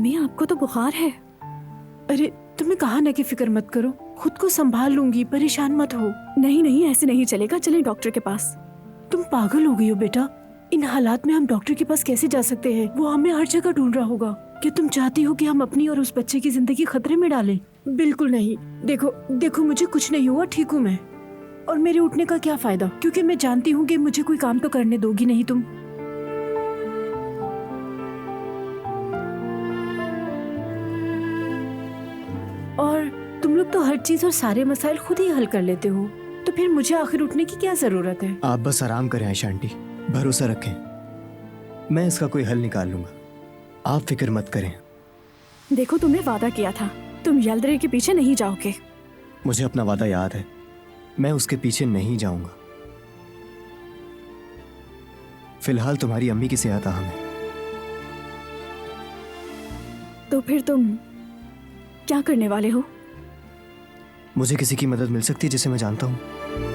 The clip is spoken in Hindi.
अम्मी आपको तो बुखार है। अरे तुम्हें कहा ना कि फिक्र मत करो, खुद को संभाल लूंगी, परेशान मत हो। नहीं नहीं, ऐसे नहीं चलेगा, चलें डॉक्टर के पास। तुम पागल हो गई हो बेटा, इन हालात में हम डॉक्टर के पास कैसे जा सकते हैं? वो हमें हर जगह ढूंढ रहा होगा। क्या तुम चाहती हो कि हम अपनी और उस बच्चे की जिंदगी खतरे में डालें? बिल्कुल नहीं। देखो देखो, मुझे कुछ नहीं हुआ, ठीक हूँ मैं। और मेरे उठने का क्या फायदा, क्योंकि मैं जानती हूँ कि मुझे कोई काम तो करने दोगी नहीं तुम। और तुम लोग तो हर चीज और सारे मसाइल खुद ही हल कर लेते हो, तो फिर मुझे आखिर उठने की क्या जरूरत है? आप बस आराम करें आयशा आंटी, भरोसा रखें, मैं इसका कोई हल निकाल लूंगा, आप फिक्र मत करें। देखो, तुमने वादा किया था, तुम यल्दरे के पीछे नहीं जाओगे। मुझे अपना वादा याद है, मैं उसके पीछे नहीं जाऊंगा। फिलहाल तुम्हारी अम्मी की सेहत अहम है। तो फिर तुम क्या करने वाले हो? मुझे किसी की मदद मिल सकती है जिसे मैं जानता हूँ।